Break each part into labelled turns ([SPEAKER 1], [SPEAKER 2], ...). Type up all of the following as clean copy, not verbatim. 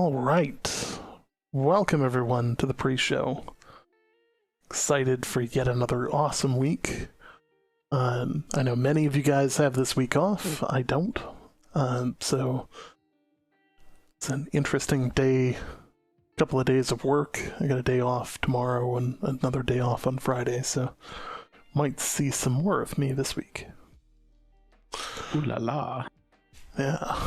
[SPEAKER 1] All right. Welcome, everyone, to the pre-show. Excited for yet another awesome week. I know many of you guys have this week off. I don't. So it's an interesting day. Couple of days of work. I got a day off tomorrow and another day off on Friday, so might see some more of me this week.
[SPEAKER 2] Ooh la la.
[SPEAKER 1] Yeah.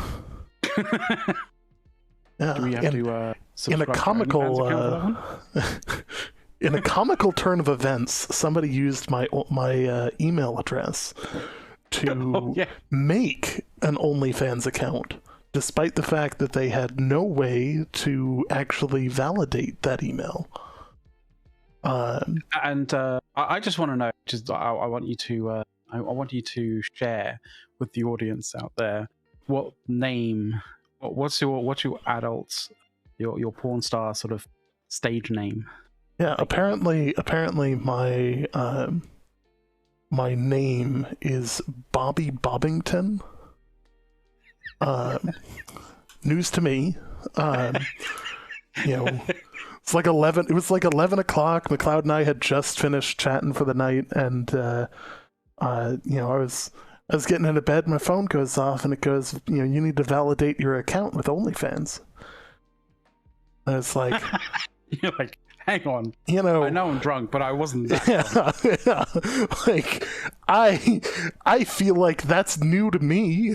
[SPEAKER 1] Yeah.
[SPEAKER 2] Do we have to
[SPEAKER 1] in a comical in a comical turn of events, somebody used my email address to make an OnlyFans account, despite the fact that they had no way to actually validate that email.
[SPEAKER 2] I just want to know. I want you to. I want you to share with the audience out there what name. What's your adult, your porn star sort of stage name?
[SPEAKER 1] Yeah, apparently my my name is Bobby Bobbington. News to me. It's like 11. It was like 11 o'clock. McLeod and I had just finished chatting for the night, and I was getting into bed. My phone goes off, and it goes, you need to validate your account with OnlyFans. And it's like,
[SPEAKER 2] you're like, hang on.
[SPEAKER 1] I know
[SPEAKER 2] I'm drunk, but I wasn't. That
[SPEAKER 1] yeah. Like, I feel like that's new to me.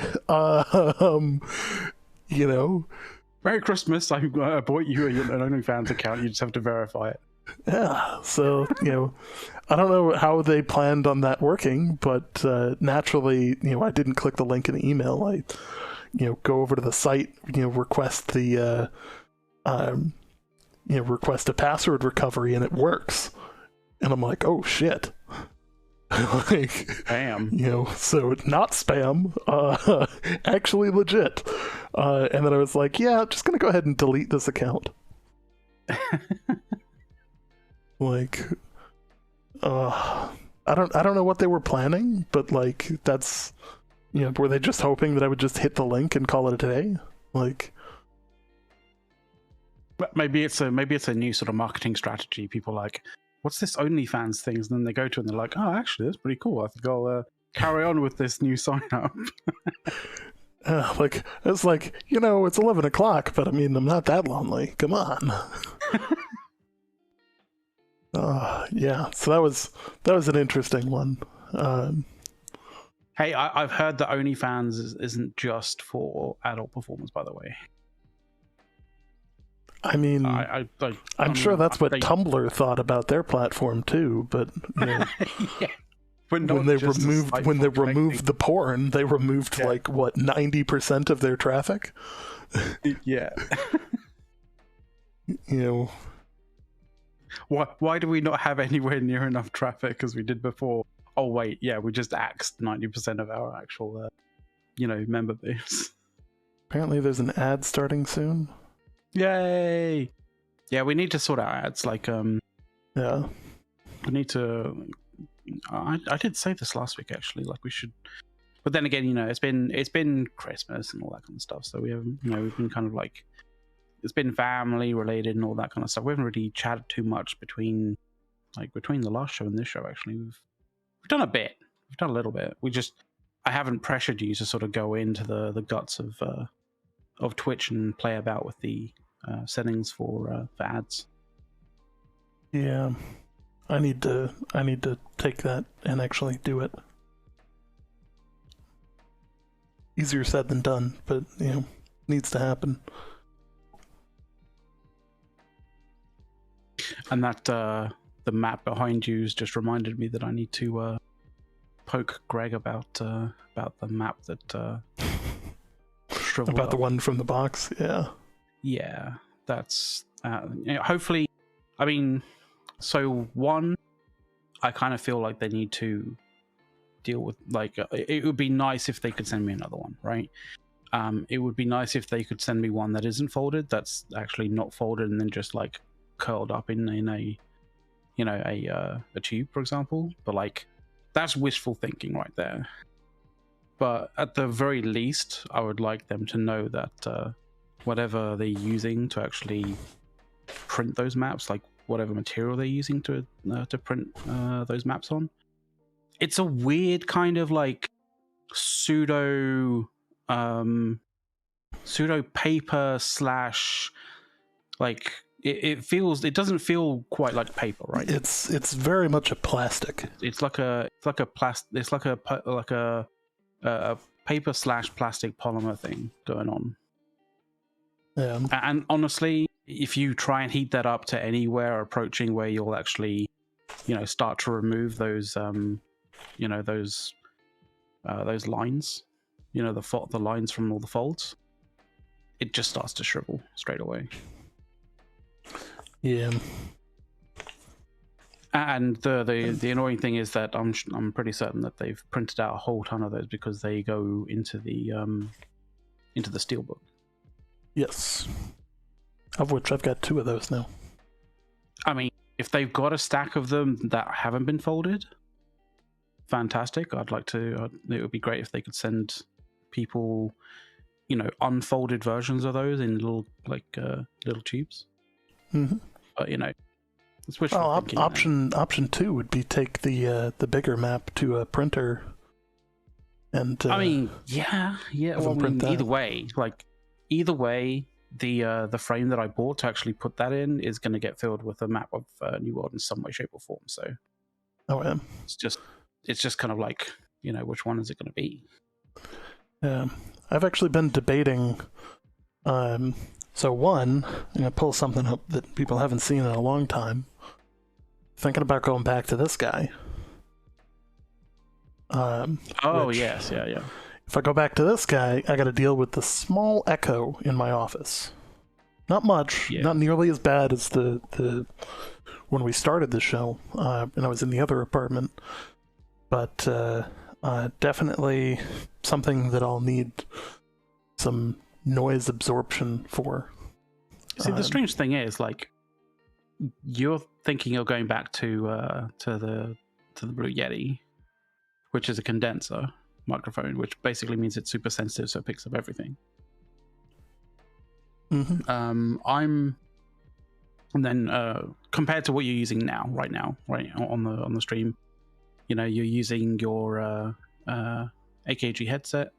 [SPEAKER 2] Merry Christmas! I bought you an OnlyFans account. You just have to verify it.
[SPEAKER 1] Yeah, so, I don't know how they planned on that working, but naturally, I didn't click the link in the email. I, go over to the site, request the, request a password recovery, and it works. And I'm like, oh shit. Like,
[SPEAKER 2] spam.
[SPEAKER 1] So not spam, actually legit. And then I was like, yeah, I'm just gonna go ahead and delete this account. Like, I don't know what they were planning, but like, that's, were they just hoping that I would just hit the link and call it a day? Like,
[SPEAKER 2] maybe it's a new sort of marketing strategy. People like, what's this OnlyFans thing? And then they go to it and they're like, oh, actually, that's pretty cool. I think I'll carry on with this new sign up.
[SPEAKER 1] Like, it's like, it's 11 o'clock, but I mean, I'm not that lonely. Come on. Yeah, so that was an interesting one.
[SPEAKER 2] Hey, I've heard that OnlyFans isn't just for adult performers, by the way.
[SPEAKER 1] I mean, I'm sure that's what Tumblr thought about their platform too, but
[SPEAKER 2] yeah.
[SPEAKER 1] when they removed the porn, they removed like what 90% of their traffic.
[SPEAKER 2] Yeah. Why do we not have anywhere near enough traffic as we did before? Oh wait, yeah, we just axed 90% of our actual, member base. Apparently,
[SPEAKER 1] there's an ad starting soon.
[SPEAKER 2] Yay! Yeah, we need to sort out ads. Like,
[SPEAKER 1] yeah,
[SPEAKER 2] we need to. I did say this last week actually. Like, we should. But then again, it's been Christmas and all that kind of stuff. So we have, we've been kind of like. It's been family related and all that kind of stuff. We haven't really chatted too much between the last show and this show. Actually, we've done a bit. We've done a little bit. I haven't pressured you to sort of go into the guts of Twitch and play about with the settings for ads.
[SPEAKER 1] Yeah, I need to take that and actually do it. Easier said than done, but needs to happen.
[SPEAKER 2] And that the map behind you has just reminded me that I need to poke Greg about the map that
[SPEAKER 1] about the one from the box.
[SPEAKER 2] Yeah, that's hopefully. I mean, so one, I kind of feel like they need to deal with, like, it would be nice if they could send me another one, right? It would be nice if they could send me one that isn't folded, that's actually not folded and then just like curled up in a a tube, for example. But like, that's wishful thinking right there. But at the very least, I would like them to know that whatever they're using to actually print those maps, like whatever material they're using to print those maps on. It's a weird kind of like pseudo paper slash, like it doesn't feel quite like paper, right?
[SPEAKER 1] It's very much a plastic.
[SPEAKER 2] It's like a paper slash plastic polymer thing going on.
[SPEAKER 1] Yeah.
[SPEAKER 2] And honestly, if you try and heat that up to anywhere approaching where you'll actually, start to remove those those lines, the lines from all the folds, it just starts to shrivel straight away.
[SPEAKER 1] Yeah.
[SPEAKER 2] And the annoying thing is that I'm pretty certain that they've printed out a whole ton of those because they go into the steelbook.
[SPEAKER 1] Yes. Of which I've got 2 of those now.
[SPEAKER 2] I mean, if they've got a stack of them that haven't been folded, fantastic. I'd like to. It would be great if they could send people, unfolded versions of those in little tubes.
[SPEAKER 1] Mm-hmm.
[SPEAKER 2] But it's wishful thinking.
[SPEAKER 1] Option 2 would be take the bigger map to a printer. And
[SPEAKER 2] I mean, yeah. Well, either way, the frame that I bought to actually put that in is going to get filled with a map of New World in some way, shape, or form. So, it's just kind of like, which one is it going to be?
[SPEAKER 1] Yeah, I've actually been debating. So one, I'm gonna pull something up that people haven't seen in a long time. Thinking about going back to this guy.
[SPEAKER 2] Yes, yeah.
[SPEAKER 1] If I go back to this guy, I got to deal with the small echo in my office. Not much, not nearly as bad as the when we started the show, and I was in the other apartment. But definitely something that I'll need some noise absorption for.
[SPEAKER 2] See, the strange thing is, like, you're thinking of going back to the Blue Yeti, which is a condenser microphone, which basically means it's super sensitive, so it picks up everything.
[SPEAKER 1] Mm-hmm.
[SPEAKER 2] And then compared to what you're using right now on the stream, you're using your AKG headset,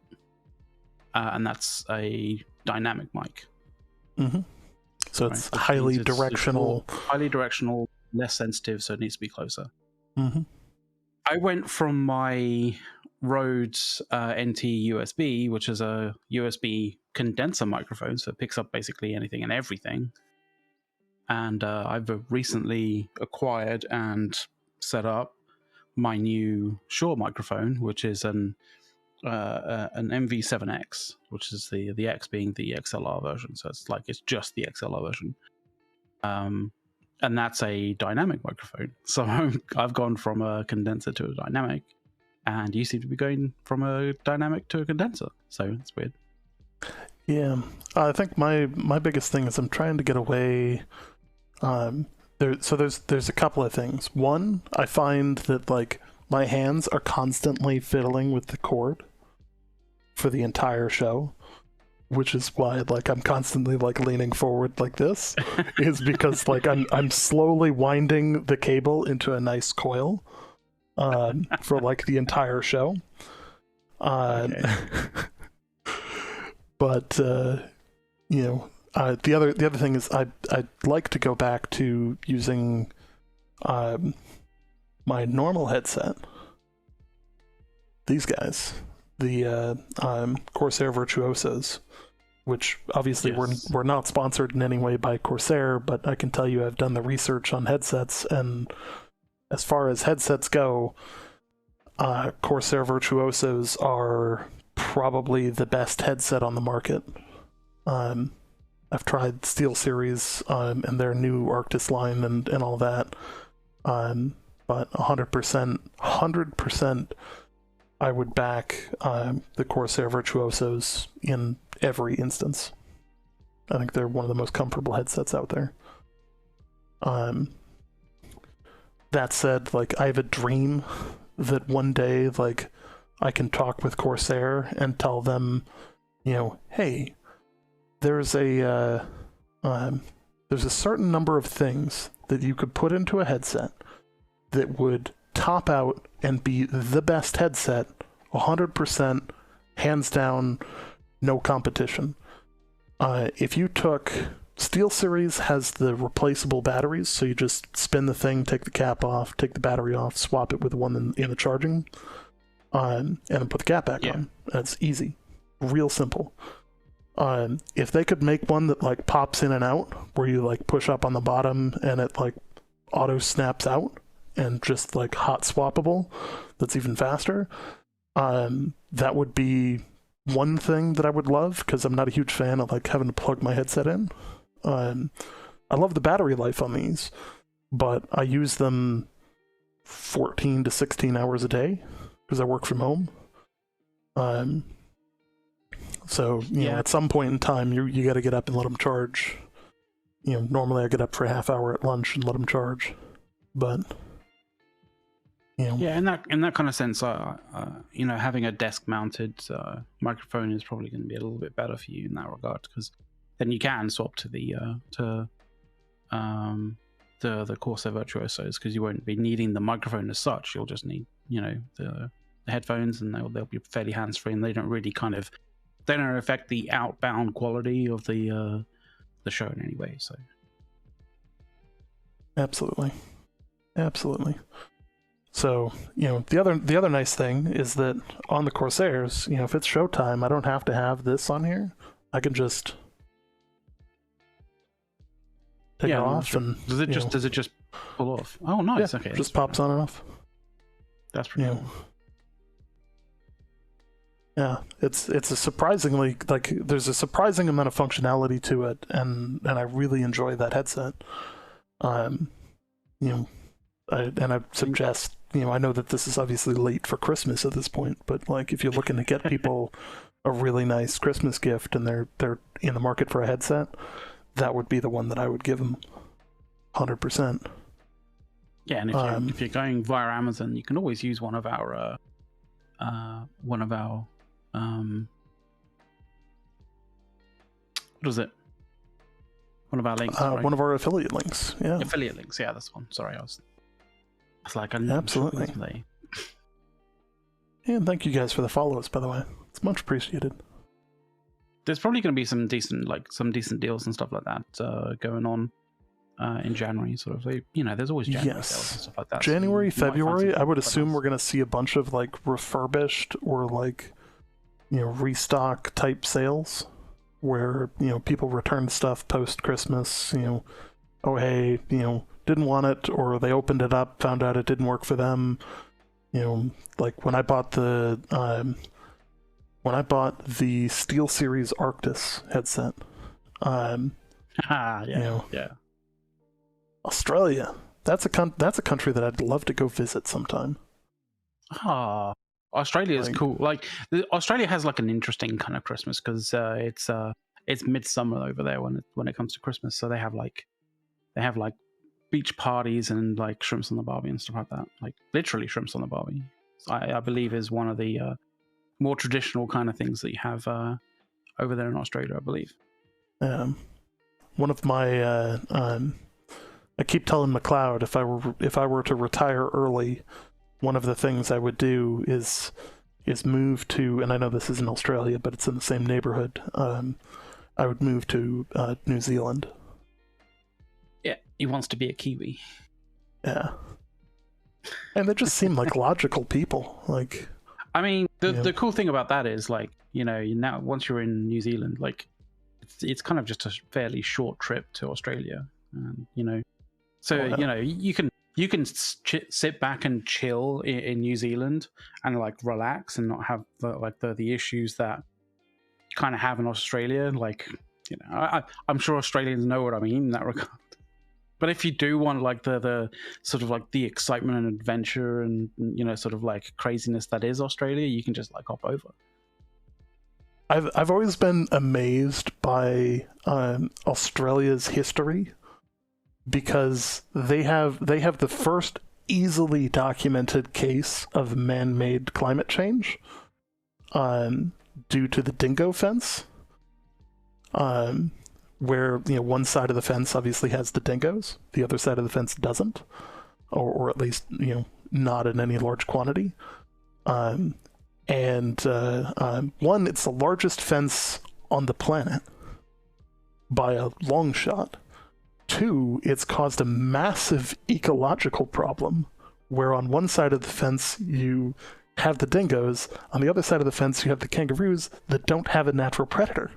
[SPEAKER 2] and that's a dynamic mic.
[SPEAKER 1] Mm-hmm. So it's highly directional.
[SPEAKER 2] Highly directional, less sensitive, so it needs to be closer.
[SPEAKER 1] Mm-hmm.
[SPEAKER 2] I went from my Rhodes NT USB, which is a USB condenser microphone, so it picks up basically anything and everything. And I've recently acquired and set up my new Shure microphone, which is an MV7X, which is the X being the XLR version. So it's just the XLR version. And that's a dynamic microphone. So I've gone from a condenser to a dynamic, and you seem to be going from a dynamic to a condenser. So it's weird.
[SPEAKER 1] Yeah, I think my biggest thing is I'm trying to get away. There's a couple of things. One, I find that like my hands are constantly fiddling with the cord for the entire show, which is why like I'm constantly like leaning forward like this, is because like I'm slowly winding the cable into a nice coil for like the entire show. Okay. But the other thing is I'd like to go back to using my normal headset. These guys, the Corsair Virtuosos, which obviously we're not sponsored in any way by Corsair, but I can tell you I've done the research on headsets, and as far as headsets go, Corsair Virtuosos are probably the best headset on the market. I've tried SteelSeries and their new Arctis line and all that, but 100% I would back the Corsair Virtuosos in every instance. I think they're one of the most comfortable headsets out there. That said, like I have a dream that one day like I can talk with Corsair and tell them, hey, there's a certain number of things that you could put into a headset that would top out and be the best headset, 100%, hands down, no competition. If you took SteelSeries has the replaceable batteries, so you just spin the thing, take the cap off, take the battery off, swap it with the one in the charging, and then put the cap back on. That's easy, real simple. If they could make one that like pops in and out, where you like push up on the bottom and it like auto snaps out and just like hot swappable, that's even faster. That would be one thing that I would love, because I'm not a huge fan of like having to plug my headset in. I love the battery life on these, but I use them 14 to 16 hours a day because I work from home. So, you know, at some point in time, you got to get up and let them charge. You know, normally I get up for a half hour at lunch and let them charge, but you know.
[SPEAKER 2] Yeah, in that kind of sense, you know, having a desk-mounted microphone is probably going to be a little bit better for you in that regard, because then you can swap to the Corsair Virtuosos, because you won't be needing the microphone as such. You'll just need, you know, the headphones, and they'll be fairly hands-free, and they don't really they don't affect the outbound quality of the show in any way. So absolutely.
[SPEAKER 1] So, you know, the other nice thing is that on the Corsairs, you know, if it's showtime, I don't have to have this on here. I can just take it off, and
[SPEAKER 2] does it just pull off? Oh, nice.
[SPEAKER 1] Yeah,
[SPEAKER 2] okay,
[SPEAKER 1] just pops on and off.
[SPEAKER 2] That's pretty cool.
[SPEAKER 1] Yeah, it's a surprisingly, like, there's a surprising amount of functionality to it, and I really enjoy that headset. You know, I suggest, you know, I know that this is obviously late for Christmas at this point, but like if you're looking to get people a really nice Christmas gift and they're in the market for a headset, that would be the one that I would give them, 100%.
[SPEAKER 2] Yeah, and if you're going via Amazon, you can always use one of our what is it? One of our links.
[SPEAKER 1] One of our affiliate links. Yeah.
[SPEAKER 2] Affiliate links. Yeah, that's one. Sorry, I was like,
[SPEAKER 1] absolutely. Yeah, and thank you guys for the follows, by the way. It's much appreciated.
[SPEAKER 2] There's probably going to be some decent deals and stuff like that going on in January. Sort of, you know, there's always January sales and stuff like that.
[SPEAKER 1] January,
[SPEAKER 2] so
[SPEAKER 1] February, I would assume we're going to see a bunch of like refurbished or like, you know, restock type sales, where, you know, people return stuff post Christmas. You know, oh hey, you know, didn't want it, or they opened it up, found out it didn't work for them. You know, like when I bought the SteelSeries Arctis headset. You know, Australia. That's a country that I'd love to go visit sometime.
[SPEAKER 2] Australia is cool. Like Australia has like an interesting kind of Christmas, because it's midsummer over there when it comes to Christmas. So they have like beach parties and like shrimps on the barbie and stuff like that. Like literally shrimps on the barbie. I believe is one of the more traditional kind of things that you have over there in Australia, I believe.
[SPEAKER 1] One of my I keep telling McLeod if I were to retire early, one of the things I would do is move to, and I know this isn't Australia, but it's in the same neighborhood. I would move to New Zealand.
[SPEAKER 2] Yeah, he wants to be a Kiwi.
[SPEAKER 1] Yeah, and they just seem like logical people. Like,
[SPEAKER 2] I mean, the cool thing about that is, like, you know, now once you're in New Zealand, like, it's kind of just a fairly short trip to Australia, you know. So you know, you can sit back and chill in New Zealand and like relax and not have the issues that you kind of have in Australia. Like, you know, I'm sure Australians know what I mean in that regard. But if you do want like the sort of like the excitement and adventure and, you know, sort of like craziness that is Australia, you can just like hop over.
[SPEAKER 1] I've always been amazed by Australia's history, because they have the first easily documented case of man-made climate change due to the dingo fence. where one side of the fence obviously has the dingoes, the other side of the fence doesn't, or at least not in any large quantity. One, it's the largest fence on the planet by a long shot. Two, it's caused a massive ecological problem where on one side of the fence you have the dingoes, on the other side of the fence you have the kangaroos that don't have a natural predator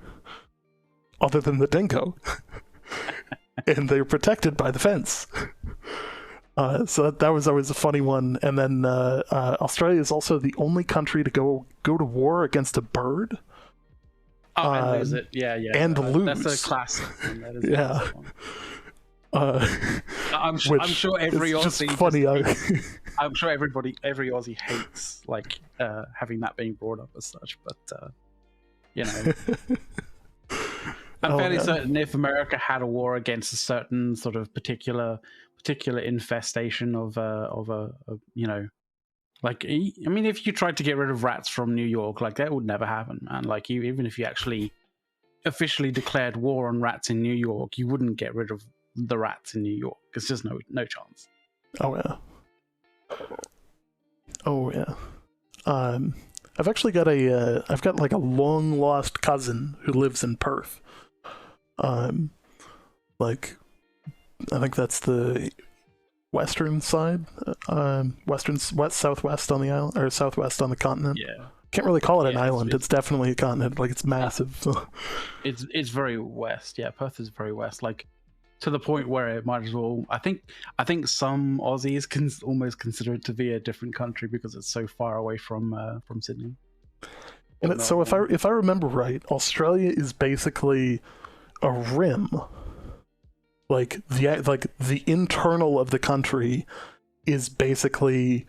[SPEAKER 1] other than the dingo. And they're protected by the fence. So that was always a funny one. And then Australia is also the only country to go to war against a bird.
[SPEAKER 2] Oh, and lose it. Yeah.
[SPEAKER 1] And lose.
[SPEAKER 2] That's a classic one. That is
[SPEAKER 1] yeah.
[SPEAKER 2] I'm sure every Aussie.
[SPEAKER 1] Funny.
[SPEAKER 2] I'm sure every Aussie hates having that being brought up as such, but I'm fairly certain if America had a war against a certain sort of particular infestation of if you tried to get rid of rats from New York, that would never happen, man. Even if you actually officially declared war on rats in New York, you wouldn't get rid of the rats in New York. It's just no chance.
[SPEAKER 1] Oh yeah. I've actually got I've got a long lost cousin who lives in Perth. I think that's the western side, southwest on the island, or southwest on the continent.
[SPEAKER 2] Yeah.
[SPEAKER 1] Can't really call it an island. It's definitely a continent. It's massive.
[SPEAKER 2] It's very west. Yeah, Perth is very west. To the point where it might as well. I think some Aussies can almost consider it to be a different country because it's so far away from Sydney.
[SPEAKER 1] And so if I remember right, Australia is basically a rim. The internal of the country is basically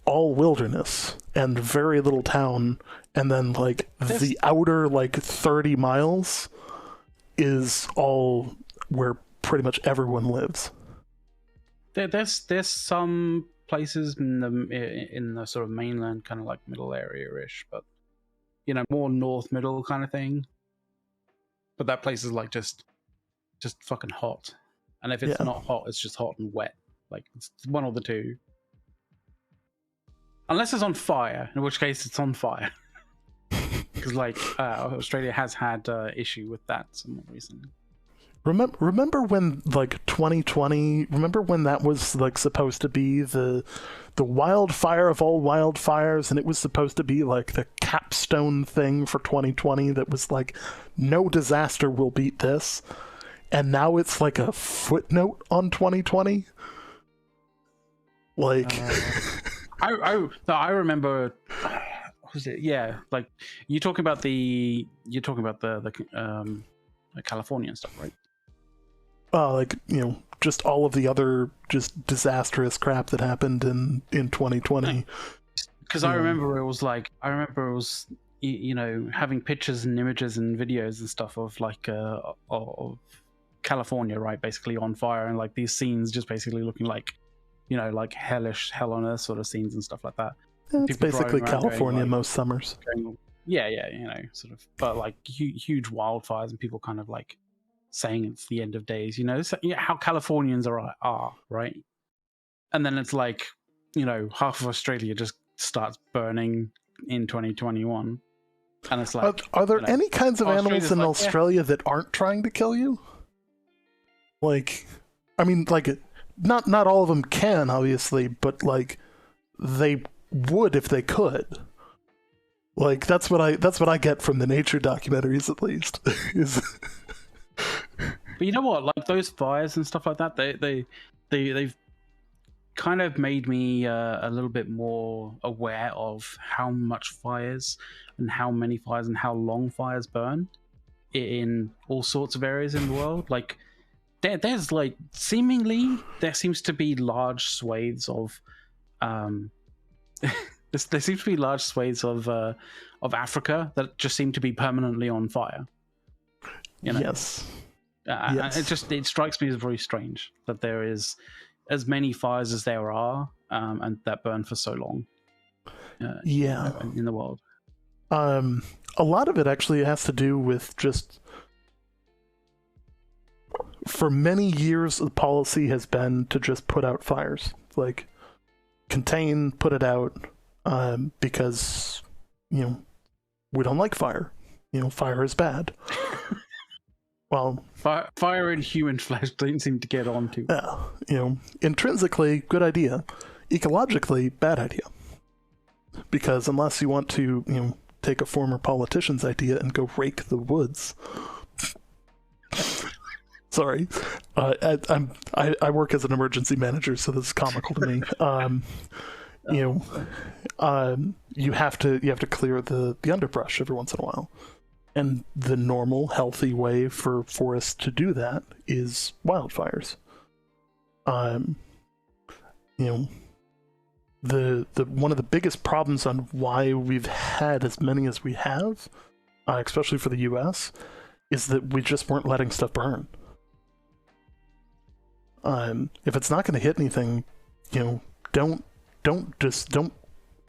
[SPEAKER 1] all wilderness and very little town, and then the outer 30 miles is all where pretty much everyone lives.
[SPEAKER 2] There's some places in the sort of mainland kind of middle area-ish, but more north middle kind of thing. But that place is just fucking hot, and if it's not hot, it's just hot and wet. It's one or the two, unless it's on fire, in which case it's on fire. Because Australia has had issue with that somewhat recently.
[SPEAKER 1] Remember when 2020? Remember when that was supposed to be the wildfire of all wildfires, and it was supposed to be the capstone thing for 2020 that was no disaster will beat this, and now it's a footnote on 2020.
[SPEAKER 2] I remember. Was it? Yeah, you're talking about the Californian stuff, right?
[SPEAKER 1] Just all of the other just disastrous crap that happened in 2020.
[SPEAKER 2] Because I remember it was having pictures and images and videos and stuff of of California, right, basically on fire, and like these scenes just basically looking like, you know, like hellish, hell on earth sort of scenes and stuff like that.
[SPEAKER 1] Yeah, it's basically California going, like, most summers.
[SPEAKER 2] Yeah, you know, sort of, but like huge wildfires and people kind of like saying it's the end of days, you know, so, yeah, how Californians are, right? And then it's like, you know, half of Australia just starts burning in 2021. And it's like,
[SPEAKER 1] are there any kinds of animals in Australia that aren't trying to kill you? Like, I mean, like, not all of them can, obviously, but like, they would if they could. Like, that's what I get from the nature documentaries, at least. Is
[SPEAKER 2] but you know what? Like those fires and stuff like that, they've kind of made me a little bit more aware of how much fires and how many fires and how long fires burn in all sorts of areas in the world. Like there's like seemingly there seems to be large swathes of there seems to be large swathes of Africa that just seem to be permanently on fire. You know?
[SPEAKER 1] Yes.
[SPEAKER 2] Yes. It strikes me as very strange that there is as many fires as there are, and that burn for so long.
[SPEAKER 1] Yeah,
[SPEAKER 2] in the world.
[SPEAKER 1] A lot of it actually has to do with just, for many years, the policy has been to just put out fires. Like, contain, put it out, because, we don't like fire. Fire is bad. Well,
[SPEAKER 2] fire and human flesh don't seem to get on too.
[SPEAKER 1] Yeah, intrinsically, good idea. Ecologically, bad idea. Because unless you want to, take a former politician's idea and go rake the woods. Sorry, I work as an emergency manager, so this is comical to me. You have to clear the underbrush every once in a while, and the normal, healthy way for forests to do that is wildfires. The one of the biggest problems on why we've had as many as we have, especially for the U.S., is that we just weren't letting stuff burn. If it's not going to hit anything, don't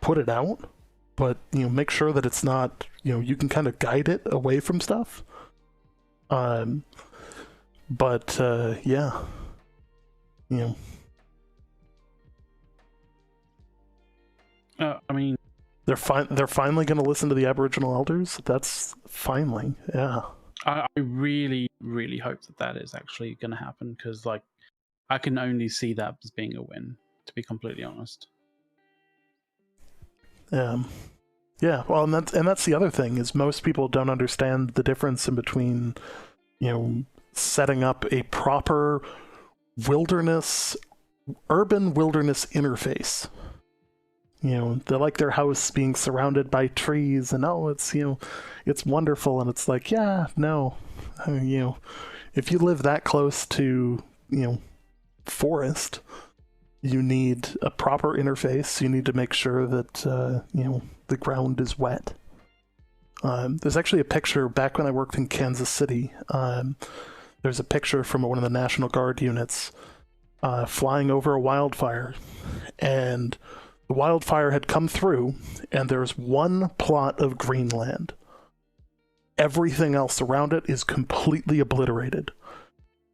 [SPEAKER 1] put it out, but make sure that it's not, you can kind of guide it away from stuff. Yeah,
[SPEAKER 2] I mean,
[SPEAKER 1] they're finally going to listen to the Aboriginal elders. That's finally, yeah.
[SPEAKER 2] I really, really hope that is actually going to happen, because I can only see that as being a win, to be completely honest.
[SPEAKER 1] Yeah. Well, and that's the other thing, is most people don't understand the difference in between, setting up a proper urban wilderness interface. They like their house being surrounded by trees, and it's wonderful, and it's like, yeah, no, if you live that close to, forest, you need a proper interface. You need to make sure that the ground is wet. There's actually a picture back when I worked in Kansas City. There's a picture from one of the National Guard units flying over a wildfire, and the wildfire had come through, and there's one plot of green land. Everything else around it is completely obliterated.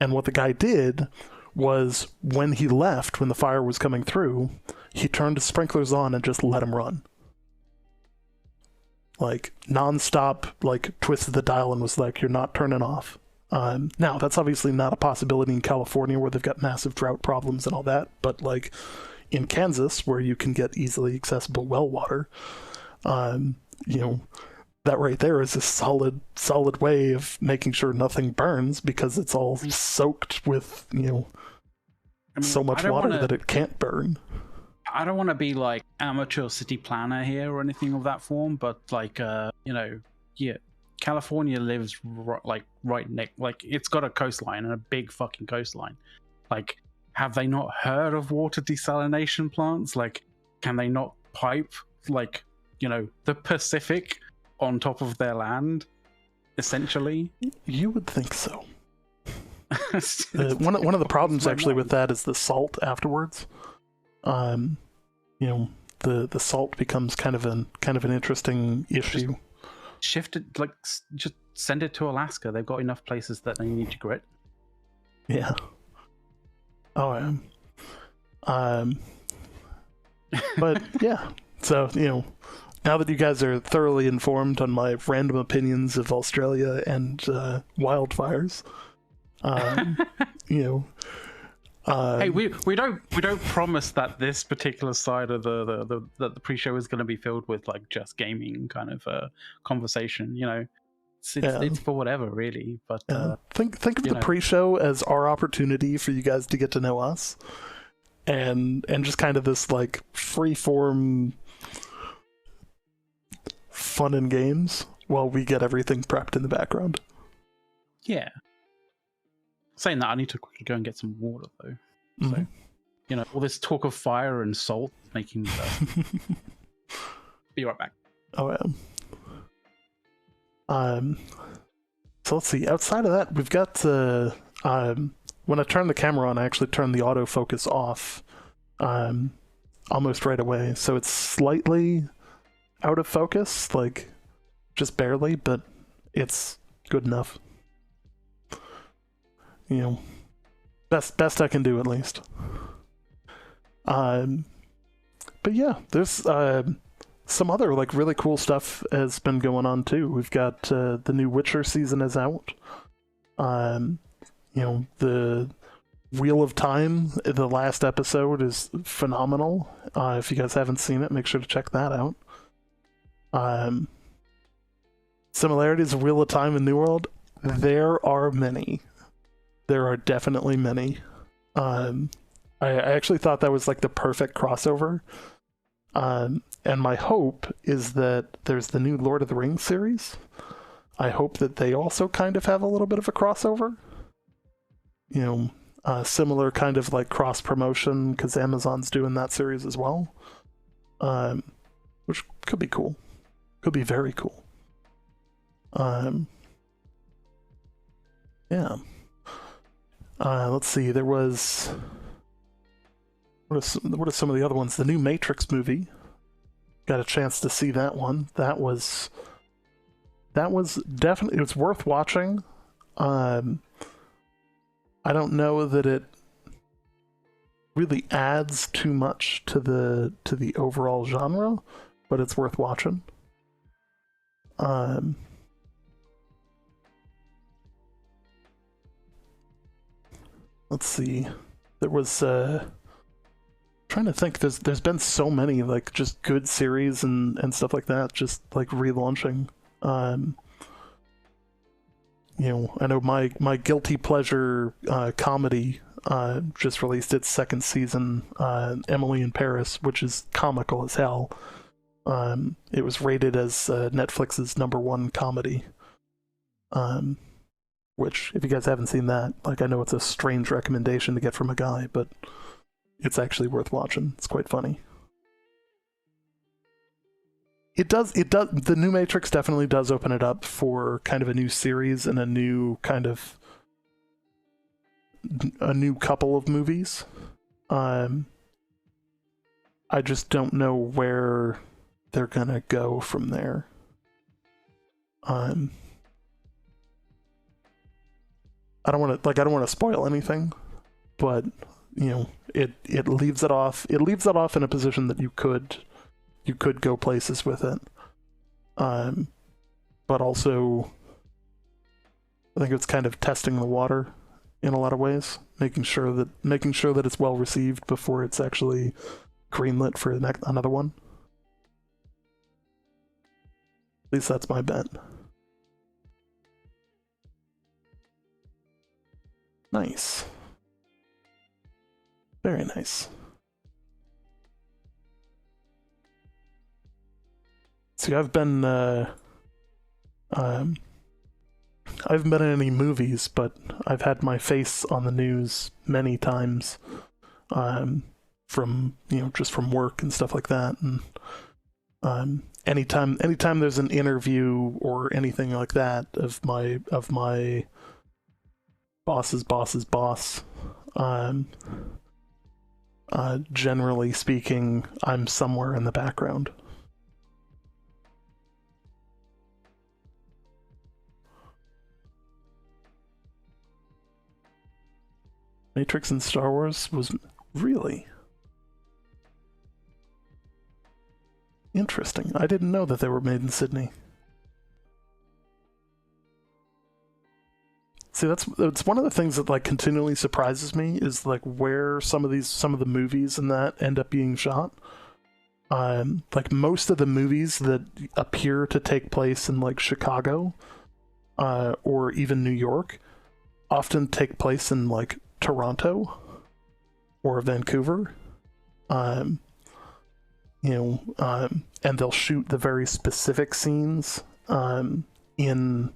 [SPEAKER 1] And what the guy did was, when he left, when the fire was coming through, he turned his sprinklers on and just let them run. Like, non-stop, twisted the dial and was like, you're not turning off. Now, that's obviously not a possibility in California, where they've got massive drought problems and all that, but, in Kansas, where you can get easily accessible well water, that right there is a solid way of making sure nothing burns, because it's all soaked with, so much water that it can't burn.
[SPEAKER 2] I don't want to be amateur city planner here or anything of that form, but California lives right next, it's got a coastline, and a big fucking coastline. Have they not heard of water desalination plants? Can they not pipe the Pacific on top of their land, essentially?
[SPEAKER 1] You would think so. One of the problems actually with that is the salt afterwards. The salt becomes kind of an interesting issue.
[SPEAKER 2] Just shift it, just send it to Alaska. They've got enough places that they need to grit.
[SPEAKER 1] Yeah. Oh, but yeah. So now that you guys are thoroughly informed on my random opinions of Australia and wildfires,
[SPEAKER 2] hey, we don't promise that this particular side of the pre-show is going to be filled with just gaming kind of conversation. It's for whatever, really. But
[SPEAKER 1] think of the pre-show as our opportunity for you guys to get to know us, and just kind of this free-form fun and games while we get everything prepped in the background.
[SPEAKER 2] Yeah. Saying that, I need to quickly go and get some water, though. So, all this talk of fire and salt is making me be right back.
[SPEAKER 1] Oh, yeah. So let's see. Outside of that, we've got when I turn the camera on, I actually turn the autofocus off almost right away. So it's slightly out of focus. just barely, but it's good enough. You know, best I can do at least. But yeah, there's some other like really cool stuff has been going on too. We've got the new Witcher season is out. You know, the Wheel of Time, the last episode is phenomenal. If you guys haven't seen it, make sure to check that out. Similarities of Wheel of Time and New World, there are many. There are definitely many. I actually thought that was like the perfect crossover. And my hope is that there's the new Lord of the Rings series. I hope that they also kind of have a little bit of a crossover. You know, similar kind of like cross promotion because Amazon's doing that series as well, which could be cool. Could be very cool. Yeah. Let's see. There was what are some of the other ones? The new Matrix movie. Got a chance to see that one. That was definitely, it was worth watching. I don't know that it really adds too much to the overall genre, but it's worth watching. Let's see. There was trying to think. There's been so many like just good series and stuff like that, just like relaunching. You know, I know my guilty pleasure comedy just released its second season, Emily in Paris, which is comical as hell. It was rated as Netflix's #1 comedy. Which, if you guys haven't seen that, like, I know it's a strange recommendation to get from a guy, but it's actually worth watching. It's quite funny. The new Matrix definitely does open it up for kind of a new series and a new couple of movies. I just don't know where they're gonna go from there. I don't want to spoil anything, but you know, it leaves it off. It leaves it off in a position that you could go places with it. But also, I think it's kind of testing the water in a lot of ways, making sure that it's well received before it's actually greenlit for another one. At least that's my bet. Nice. Very nice. See, I've been I haven't been in any movies, but I've had my face on the news many times, from just from work and stuff like that. And anytime there's an interview or anything like that of my boss's boss, generally speaking, I'm somewhere in the background. Matrix and Star Wars was really interesting. I didn't know that they were made in Sydney. See, that's one of the things that like continually surprises me is like where some of the movies and that end up being shot. Like most of the movies that appear to take place in like Chicago, or even New York, often take place in like Toronto or Vancouver. And they'll shoot the very specific scenes in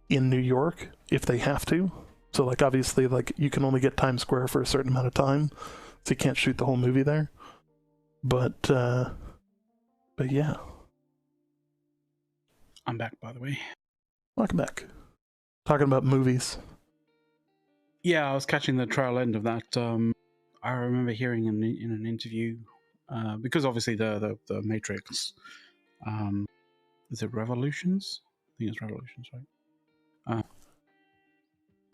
[SPEAKER 1] New York if they have to. So like obviously like you can only get Times Square for a certain amount of time, so you can't shoot the whole movie there. But yeah.
[SPEAKER 2] I'm back, by the way.
[SPEAKER 1] Welcome back. Talking about movies.
[SPEAKER 2] Yeah, I was catching the trail end of that. I remember hearing in an interview, because obviously the Matrix Is it Revolutions? I think it's Revolutions, right?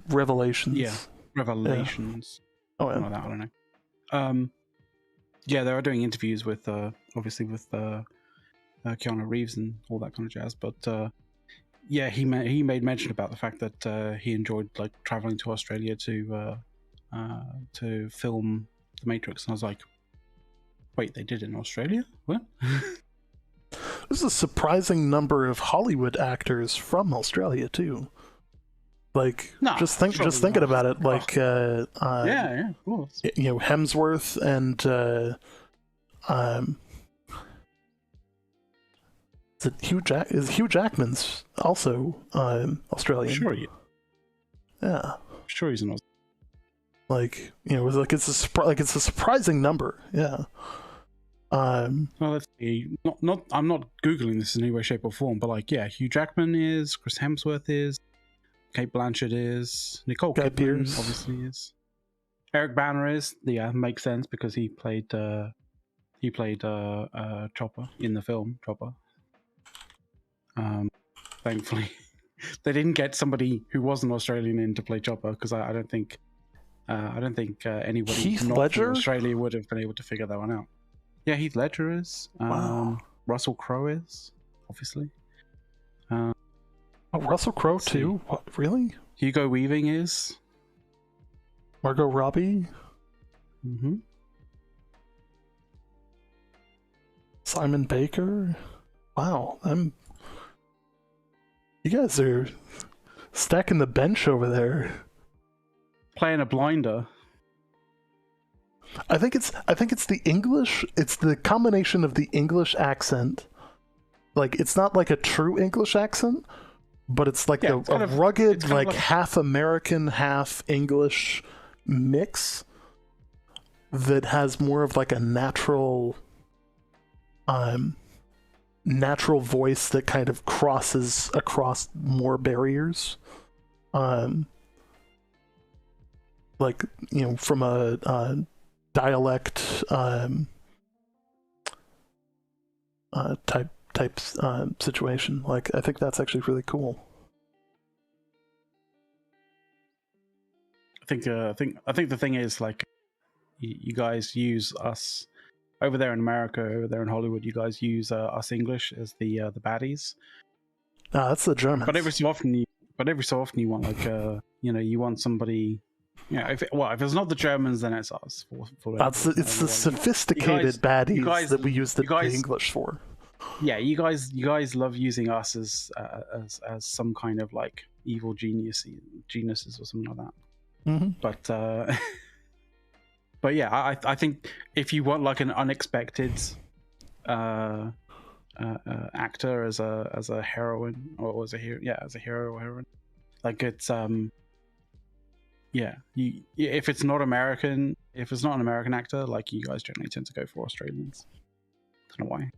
[SPEAKER 1] Revelations.
[SPEAKER 2] Yeah, Revelations.
[SPEAKER 1] Oh, yeah.
[SPEAKER 2] Something like that, I don't know. Yeah, they are doing interviews with, obviously with Keanu Reeves and all that kind of jazz. But yeah, he made mention about the fact that he enjoyed like traveling to Australia to film The Matrix, and I was like, wait, they did it in Australia? What?
[SPEAKER 1] There's a surprising number of Hollywood actors from Australia too. Like,
[SPEAKER 2] No,
[SPEAKER 1] just
[SPEAKER 2] surely
[SPEAKER 1] thinking
[SPEAKER 2] not.
[SPEAKER 1] about it, like,
[SPEAKER 2] Yeah, of course.
[SPEAKER 1] you know, Hemsworth and is Hugh Jackman's also Australian?
[SPEAKER 2] Sure,
[SPEAKER 1] Yeah.
[SPEAKER 2] sure he's not.
[SPEAKER 1] Like, you know, it was like it's a surprising number. Yeah.
[SPEAKER 2] Well, let's see. Not. I'm not googling this in any way, shape, or form. But like, yeah, Hugh Jackman is. Chris Hemsworth is. Kate Blanchett is. Nicole
[SPEAKER 1] Guy
[SPEAKER 2] Kidman
[SPEAKER 1] Pearce
[SPEAKER 2] obviously is. Eric Banner is. Yeah, makes sense because he played Chopper in the film Chopper. Thankfully, they didn't get somebody who wasn't Australian in to play Chopper because I don't think anybody
[SPEAKER 1] Heath
[SPEAKER 2] not
[SPEAKER 1] Ledger?
[SPEAKER 2] from Australia would have been able to figure that one out. Yeah, Heath Ledger is.
[SPEAKER 1] Wow.
[SPEAKER 2] Russell Crowe is, obviously.
[SPEAKER 1] Oh, Russell Crowe too? What, really?
[SPEAKER 2] Hugo Weaving is.
[SPEAKER 1] Margot Robbie?
[SPEAKER 2] Mm-hmm.
[SPEAKER 1] Simon Baker? Wow, you guys are stacking the bench over there.
[SPEAKER 2] Playing a blinder.
[SPEAKER 1] I think it's the English. It's the combination of the English accent. Like, it's not like a true English accent, but it's like a rugged, like half American, half English mix that has more of like a natural voice that kind of crosses across more barriers. Like, you know, from a dialect type situation. Like, I think that's actually really cool.
[SPEAKER 2] I think the thing is, like, you guys use us over there in America, over there in Hollywood. You guys use us English as the baddies.
[SPEAKER 1] That's the Germans.
[SPEAKER 2] But every so often you want like you want somebody. Yeah, if it's not the Germans, then it's us.
[SPEAKER 1] It's the sophisticated baddies that we use the English for.
[SPEAKER 2] Yeah, you guys love using us as some kind of like evil geniuses or something like that.
[SPEAKER 1] Mm-hmm.
[SPEAKER 2] But yeah, I think if you want like an unexpected actor as a heroine or as a hero, as a hero or heroine, like it's if it's not American, if it's not an American actor, like you guys generally tend to go for Australians. I don't know why.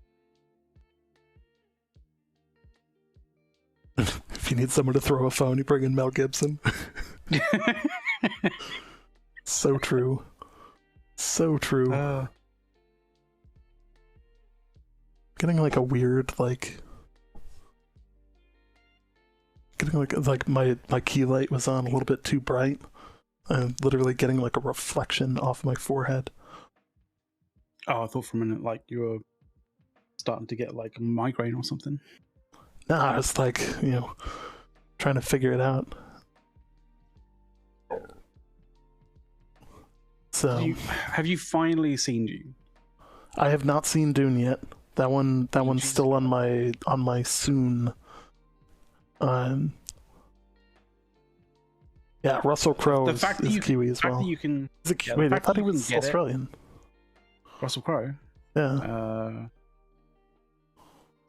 [SPEAKER 1] If you need someone to throw a phone, you bring in Mel Gibson. So true. So true. Getting like a weird getting like my key light was on a little bit too bright. I'm literally getting like a reflection off my forehead.
[SPEAKER 2] Oh, I thought for a minute like you were starting to get like a migraine or something.
[SPEAKER 1] Nah, I was like, trying to figure it out. So
[SPEAKER 2] have you finally seen Dune?
[SPEAKER 1] I have not seen Dune yet. That one's still on my soon. Yeah, Russell Crowe is Kiwi as well. Wait, I thought he was Australian.
[SPEAKER 2] Russell Crowe?
[SPEAKER 1] Yeah.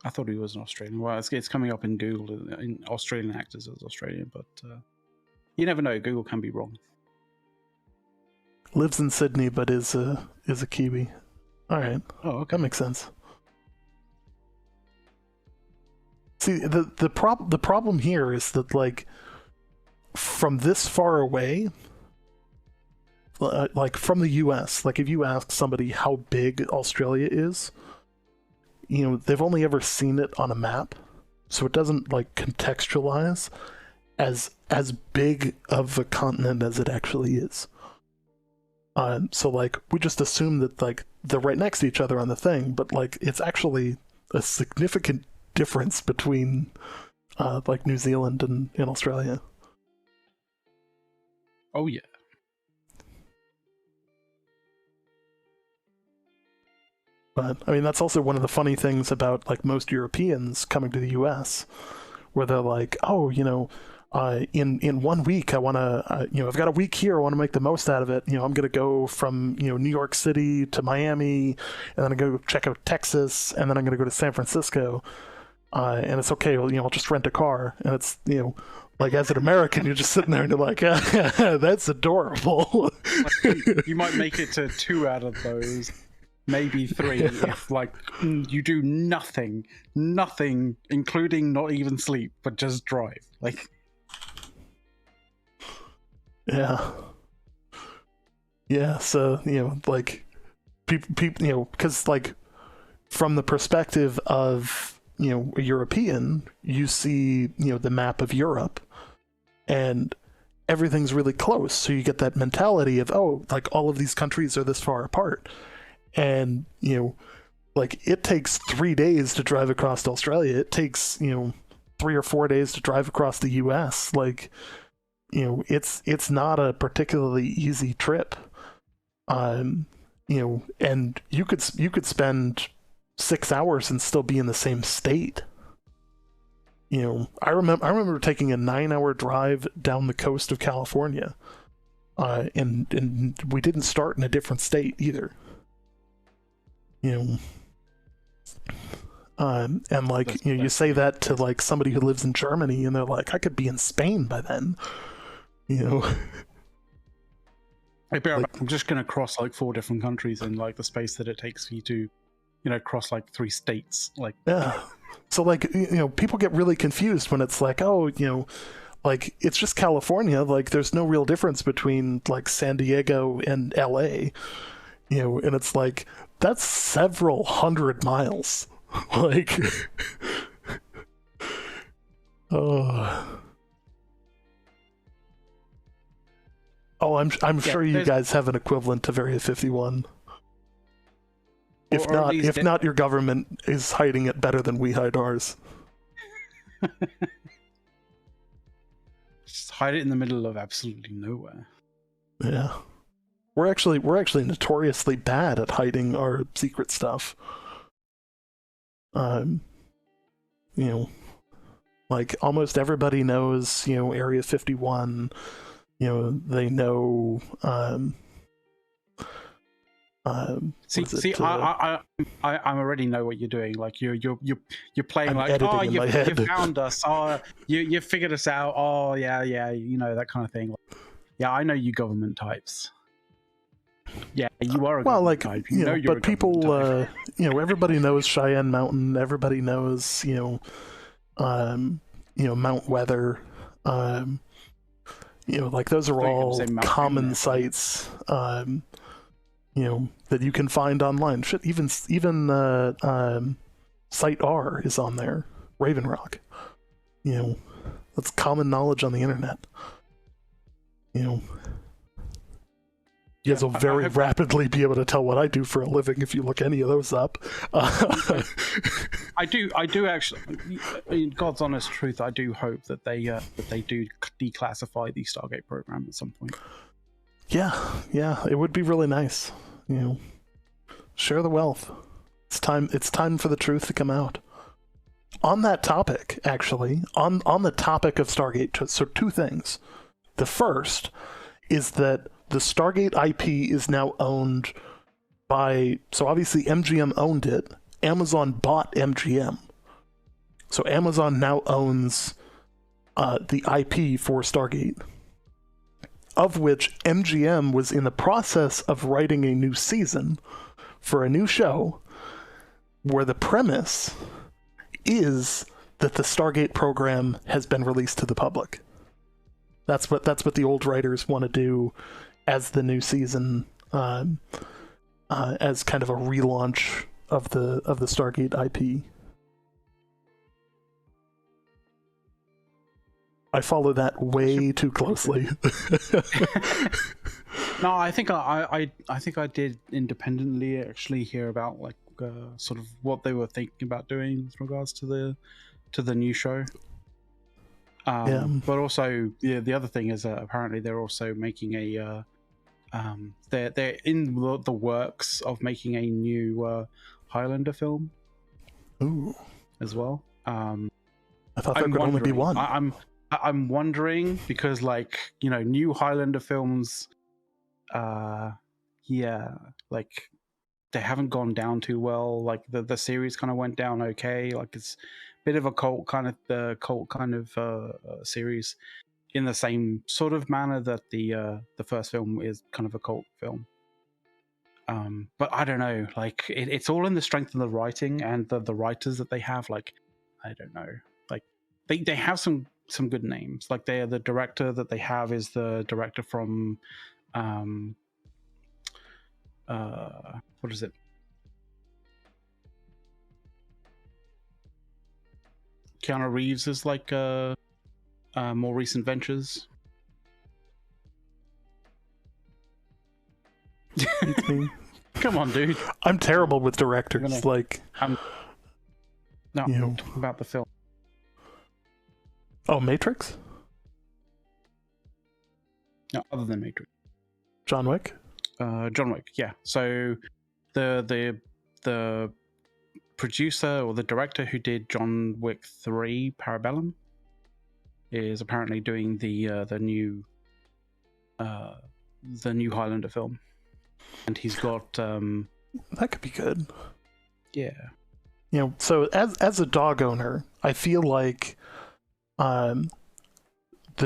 [SPEAKER 2] I thought he was an Australian. Well, it's coming up in Google in Australian actors as Australian, but you never know. Google can be wrong.
[SPEAKER 1] Lives in Sydney, but is a Kiwi. All right.
[SPEAKER 2] Oh, okay.
[SPEAKER 1] That makes sense. See, the problem here is that, like, from this far away, like from the US, like if you ask somebody how big Australia is, they've only ever seen it on a map. so it doesn't like contextualize as big of a continent as it actually is. So like we just assume that like they're right next to each other on the thing, but like it's actually a significant difference between like New Zealand and Australia.
[SPEAKER 2] Oh yeah.
[SPEAKER 1] But I mean, that's also one of the funny things about like most Europeans coming to the U.S., where they're like, oh, in 1 week I want to, I've got a week here, I want to make the most out of it. I'm going to go from New York City to Miami, and then I'm going to go check out Texas, and then I'm going to go to San Francisco. And it's okay, I'll just rent a car. And it's, like as an American, you're just sitting there and you're like, that's adorable.
[SPEAKER 2] You might make it to 2 out of those, maybe 3, if like you do nothing, including not even sleep, but just drive. Like,
[SPEAKER 1] yeah. So like people, because like from the perspective of a European, you see the map of Europe, and everything's really close. So you get that mentality of, oh, like all of these countries are this far apart. And, like it takes 3 days to drive across Australia. It takes, 3 or 4 days to drive across the US. Like, it's not a particularly easy trip. And you could spend 6 hours and still be in the same state. I remember taking a 9-hour drive down the coast of California. And we didn't start in a different state either. And like you say that to like somebody who lives in Germany, and they're like, I could be in Spain by then.
[SPEAKER 2] Hey, Bear, like, I'm just gonna cross like 4 different countries in like the space that it takes for you to, cross like 3 states. Like,
[SPEAKER 1] yeah. So like people get really confused when it's like, oh, like it's just California. Like there's no real difference between like San Diego and LA. And it's like, that's several hundred miles. Like, oh, I'm sure you guys have an equivalent to Area 51. If not, your government is hiding it better than we hide ours.
[SPEAKER 2] Just hide it in the middle of absolutely nowhere.
[SPEAKER 1] Yeah. We're actually notoriously bad at hiding our secret stuff. Like almost everybody knows, Area 51. They know.
[SPEAKER 2] I already know what you're doing. Like you're playing
[SPEAKER 1] I'm
[SPEAKER 2] like, oh, you found us. Oh, you figured us out. Oh, yeah, that kind of thing. Like, yeah, I know you government types. Yeah, you are a government type.
[SPEAKER 1] But people, everybody knows Cheyenne Mountain. Everybody knows, Mount Weather. Like those are all common sites. That you can find online. Shit, even Site R is on there. Raven Rock. That's common knowledge on the internet. You guys will very rapidly be able to tell what I do for a living if you look any of those up.
[SPEAKER 2] I do actually. In God's honest truth, I do hope that they do declassify the Stargate program at some point.
[SPEAKER 1] Yeah, it would be really nice. Share the wealth. It's time for the truth to come out. On that topic, actually, on the topic of Stargate, so 2 things. The first is that the Stargate IP is now owned by, so obviously MGM owned it. Amazon bought MGM. So Amazon now owns the IP for Stargate, of which MGM was in the process of writing a new season for a new show where the premise is that the Stargate program has been released to the public. That's what the old writers want to do as the new season, as kind of a relaunch of the Stargate IP. I follow that way too closely.
[SPEAKER 2] No, I think I did independently actually hear about like sort of what they were thinking about doing with regards to the new show.
[SPEAKER 1] Yeah.
[SPEAKER 2] But also, yeah, the other thing is apparently they're also making a they're in the works of making a new Highlander film
[SPEAKER 1] Ooh.
[SPEAKER 2] as well.
[SPEAKER 1] I thought there could only be one.
[SPEAKER 2] I'm wondering because, like, you know, new Highlander films, yeah, like they haven't gone down too well. Like the series kind of went down okay. Like it's a bit of a cult kind of series in the same sort of manner that the first film is kind of a cult film. But I don't know. Like it's all in the strength of the writing and the writers that they have. Like I don't know. Like they have some good names. Like the director that they have is the director from what is it? Keanu Reeves is like more recent ventures.
[SPEAKER 1] It's me.
[SPEAKER 2] Come on, dude.
[SPEAKER 1] I'm terrible with directors. Like,
[SPEAKER 2] no,
[SPEAKER 1] you know.
[SPEAKER 2] I'm talking about the film.
[SPEAKER 1] Oh, Matrix?
[SPEAKER 2] No, other than Matrix.
[SPEAKER 1] John Wick?
[SPEAKER 2] John Wick, yeah. So the producer or the director who did John Wick 3 Parabellum is apparently doing the new Highlander film, and he's got
[SPEAKER 1] that could be good.
[SPEAKER 2] Yeah.
[SPEAKER 1] You know, so as a dog owner, I feel like the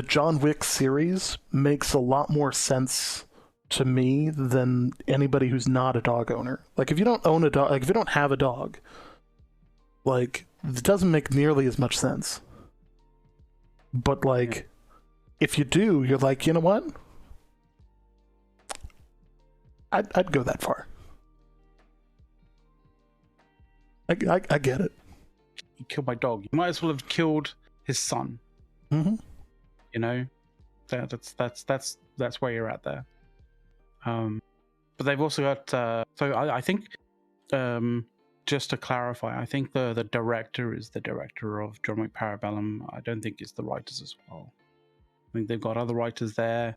[SPEAKER 1] John Wick series makes a lot more sense to me than anybody who's not a dog owner. Like if you don't own a dog, like if you don't have a dog, like it doesn't make nearly as much sense. But like if you do, you're like, you know what? I'd go that far. I get it.
[SPEAKER 2] You killed my dog. You might as well have killed his son.
[SPEAKER 1] Mm-hmm.
[SPEAKER 2] You know, that's where you're at there. But they've also got. So I think, just to clarify, I think the director is the director of John Wick Parabellum. I don't think it's the writers as well. I think they've got other writers there.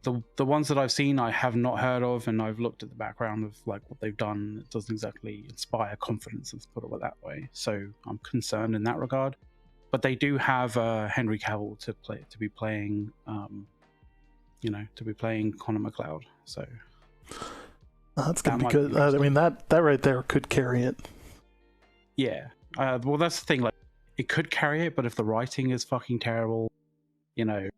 [SPEAKER 2] The ones that I've seen, I have not heard of, and I've looked at the background of like what they've done. It doesn't exactly inspire confidence, let's put it that way. So I'm concerned in that regard. But they do have Henry Cavill to be playing, to be playing Connor McLeod. So
[SPEAKER 1] that's gonna be good. I mean, that right there could carry it.
[SPEAKER 2] Yeah. Well, that's the thing. Like, it could carry it, but if the writing is fucking terrible,
[SPEAKER 1] I feel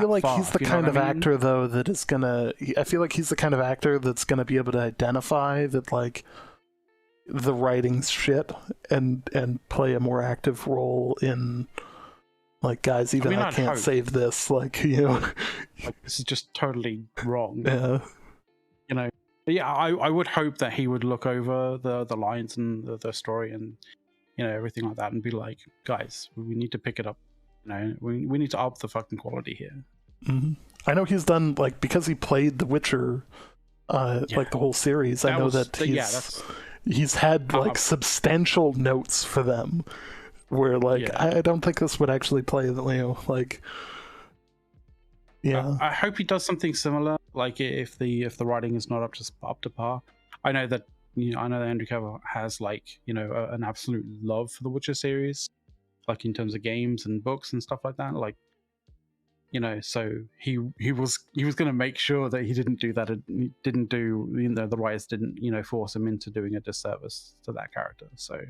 [SPEAKER 1] like he's the kind of actor though that is gonna. I feel like he's the kind of actor that's gonna be able to identify that like the writing's shit and play a more active role in like, guys, even I can't save this. Like, you know,
[SPEAKER 2] like, this is just totally wrong.
[SPEAKER 1] Yeah.
[SPEAKER 2] You know. But yeah, I would hope that he would look over the lines and the story and everything like that and be like, guys, we need to pick it up. We need to up the fucking quality here.
[SPEAKER 1] Mm-hmm. I know he's done like because he played The Witcher, like the whole series. I know that he's had like substantial notes for them, where like I don't think this would actually play like. Yeah,
[SPEAKER 2] I hope he does something similar. Like if the writing is not up to par. I know that Andrew Cavill has like an absolute love for the Witcher series, like in terms of games and books and stuff like that. Like so he was going to make sure that he didn't do that. Didn't do the writers didn't force him into doing a disservice to that character. So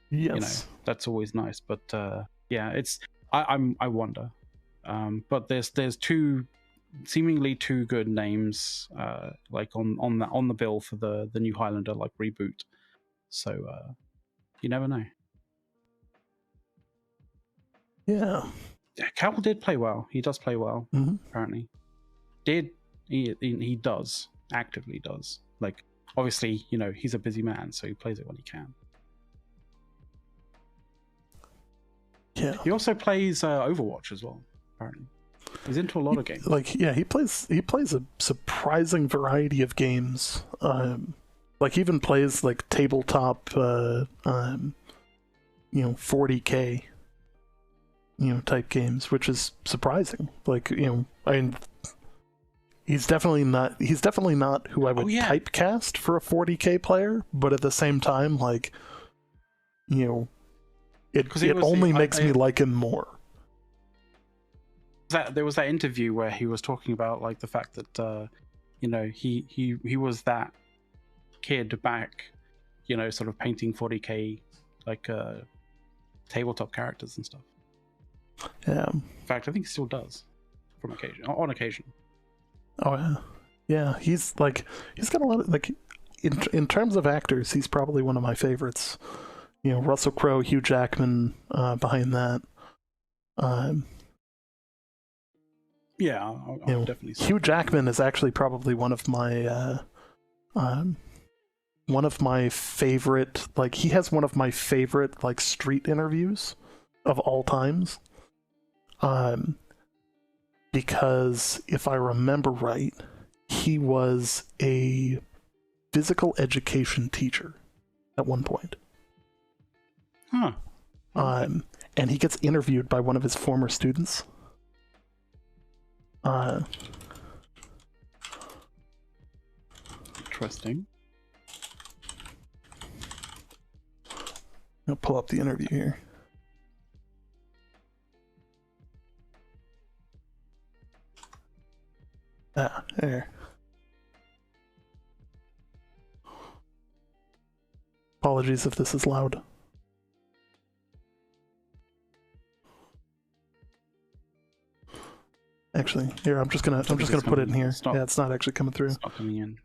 [SPEAKER 1] yes,
[SPEAKER 2] that's always nice. But it's I wonder. But there's seemingly two good names like on the bill for the new Highlander like reboot. So you never know.
[SPEAKER 1] Yeah.
[SPEAKER 2] Cavill did play well. He does play well, apparently. He does actively does. Like obviously, he's a busy man, so he plays it when he can.
[SPEAKER 1] Yeah.
[SPEAKER 2] He also plays Overwatch as well. Apparently, he's into a lot of games.
[SPEAKER 1] Like, yeah, he plays a surprising variety of games. Like, he even plays like tabletop, 40K, type games, which is surprising. Like, I mean, he's definitely not who I would typecast for a 40K player, but at the same time, like, it only makes me like him more.
[SPEAKER 2] There was that interview where he was talking about like the fact that he was that kid back, sort of painting 40K like tabletop characters and stuff.
[SPEAKER 1] Yeah.
[SPEAKER 2] In fact, I think he still does on occasion.
[SPEAKER 1] Oh yeah. Yeah, he's got a lot of, like, in terms of actors, he's probably one of my favorites. Russell Crowe, Hugh Jackman, behind that.
[SPEAKER 2] Yeah, I'll definitely say
[SPEAKER 1] Hugh Jackman is actually probably one of my favorite, like, he has one of my favorite, like, street interviews of all times. Because if I remember right, he was a physical education teacher at one point.
[SPEAKER 2] Huh.
[SPEAKER 1] And he gets interviewed by one of his former students.
[SPEAKER 2] Interesting.
[SPEAKER 1] I'll pull up the interview here. There. Apologies if this is loud. Actually, here, I'm just gonna put it in here. Yeah, it's not actually coming through.
[SPEAKER 2] It's not coming in.